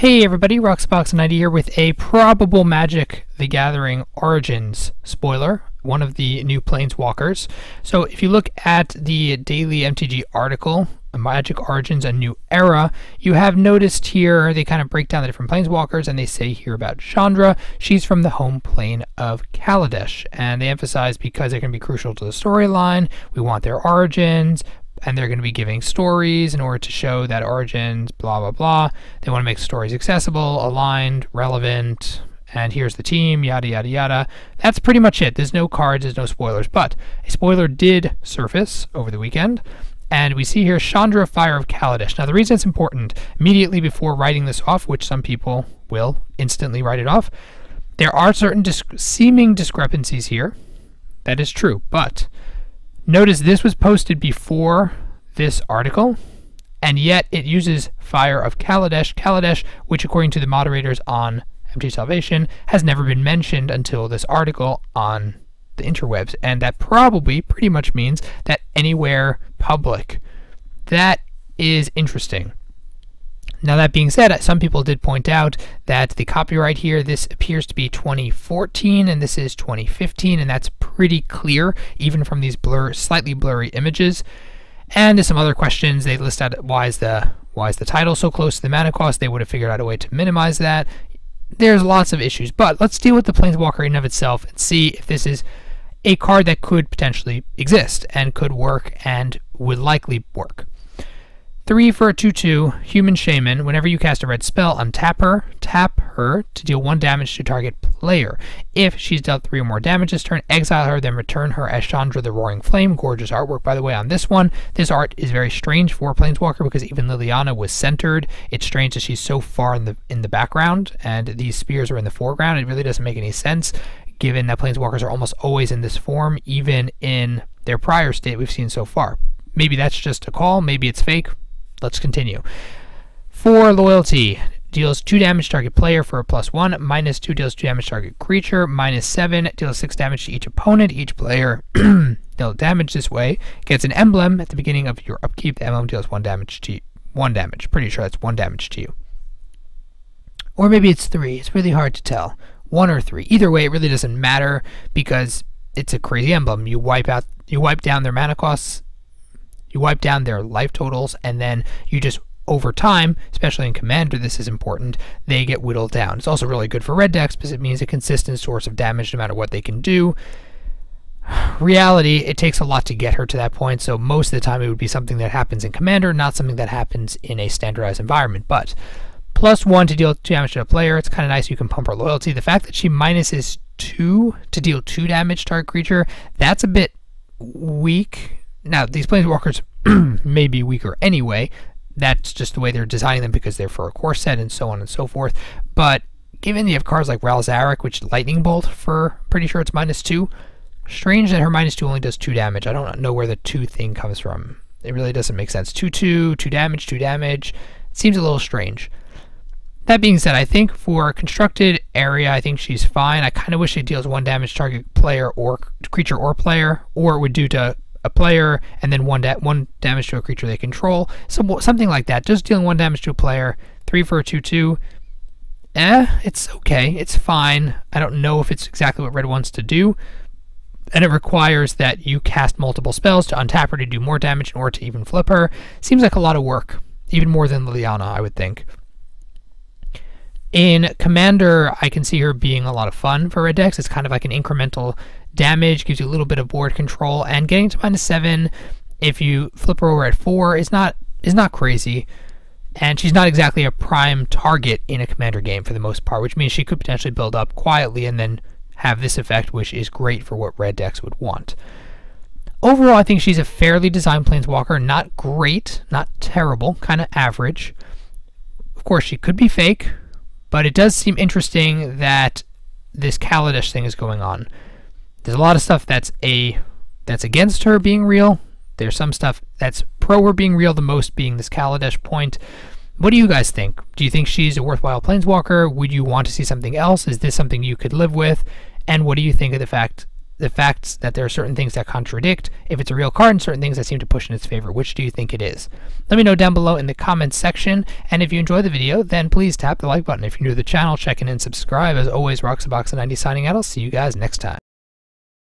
Hey everybody, Roxbox90 here with a probable Magic: The Gathering Origins spoiler, one of the new Planeswalkers. So if you look at the daily MTG article, Magic Origins: A New Era, you have noticed here they kind of break down the different Planeswalkers, and they say here about Chandra, she's from the home plane of Kaladesh, and they emphasize because they're going to be crucial to the storyline, we want their origins, and they're going to be giving stories in order to show that origins, blah, blah, blah. They want to make stories accessible, aligned, relevant, and here's the team, yada, yada, yada. That's pretty much it. There's no cards, there's no spoilers, but a spoiler did surface over the weekend, and we see here Chandra, Fire of Kaladesh. Now, the reason it's important, immediately before writing this off, which some people will instantly write it off, there are certain seeming discrepancies here. That is true, but notice this was posted before this article, and yet it uses Fire of Kaladesh. Kaladesh, which according to the moderators on MTG Salvation, has never been mentioned until this article on the interwebs, and that probably pretty much means that anywhere public. That is interesting. Now, that being said, some people did point out that the copyright here, this appears to be 2014 and this is 2015, and that's pretty clear even from these slightly blurry images. And there's some other questions. They list out why is the title so close to the mana cost. They would have figured out a way to minimize that. There's lots of issues, but let's deal with the Planeswalker in and of itself and see if this is a card that could potentially exist and could work and would likely work. 3 for a 2/2, Human Shaman. Whenever you cast a red spell, untap her, tap her to deal 1 damage to target player. If she's dealt 3 or more damage this turn, exile her, then return her as Chandra the Roaring Flame. Gorgeous artwork, by the way, on this one. This art is very strange for Planeswalker because even Liliana was centered. It's strange that she's so far in the background and these spears are in the foreground. It really doesn't make any sense, given that Planeswalkers are almost always in this form, even in their prior state we've seen so far. Maybe that's just a call, maybe it's fake. Let's continue. 4 Loyalty deals 2 damage to target player for a +1. -2 deals 2 damage to target creature. -7 deals 6 damage to each opponent. Each player dealt damage this way gets an emblem at the beginning of your upkeep. The emblem deals 1 damage to you. 1 damage. Pretty sure that's 1 damage to you. Or maybe it's 3. It's really hard to tell. 1 or 3. Either way, it really doesn't matter because it's a crazy emblem. You wipe down their mana costs. You wipe down their life totals, and then you just, over time, especially in Commander, this is important, they get whittled down. It's also really good for red decks because it means a consistent source of damage no matter what they can do. Reality, it takes a lot to get her to that point, so most of the time it would be something that happens in Commander, not something that happens in a standardized environment. But +1 to deal 2 damage to a player, it's kind of nice. You can pump her loyalty. The fact that she minuses 2 to deal 2 damage to our creature, that's a bit weak. Now, these Planeswalkers may be weaker anyway. That's just the way they're designing them because they're for a core set and so on and so forth. But given you have cards like Ralzarek, which Lightning Bolt for, pretty sure it's -2. Strange that her -2 only does 2 damage. I don't know where the 2 thing comes from. It really doesn't make sense. 2/2, 2 damage, 2 damage. It seems a little strange. That being said, I think for a constructed area, I think she's fine. I kind of wish it deals 1 damage to target player or creature or player, or it would do to a player and then 1 damage to a creature they control. Something like that. Just dealing 1 damage to a player. 3 for a 2/2. It's okay. It's fine. I don't know if it's exactly what red wants to do. And it requires that you cast multiple spells to untap her to do more damage in order to even flip her. Seems like a lot of work. Even more than Liliana, I would think. In Commander, I can see her being a lot of fun for red decks. It's kind of like an incremental damage, gives you a little bit of board control, and getting to -7 if you flip her over at 4 is not crazy. And she's not exactly a prime target in a Commander game for the most part, which means she could potentially build up quietly and then have this effect, which is great for what red decks would want. Overall, I think she's a fairly designed Planeswalker. Not great, not terrible, kind of average. Of course, she could be fake, but it does seem interesting that this Kaladesh thing is going on. There's a lot of stuff that's against her being real. There's some stuff that's pro her being real, the most being this Kaladesh point. What do you guys think? Do you think she's a worthwhile Planeswalker? Would you want to see something else? Is this something you could live with? And what do you think of the fact the fact that there are certain things that contradict, if it's a real card, and certain things that seem to push in its favor. Which do you think it is? Let me know down below in the comments section, and if you enjoyed the video, then please tap the like button. If you're new to the channel, check in and subscribe. As always, Roxabox90 signing out. I'll see you guys next time.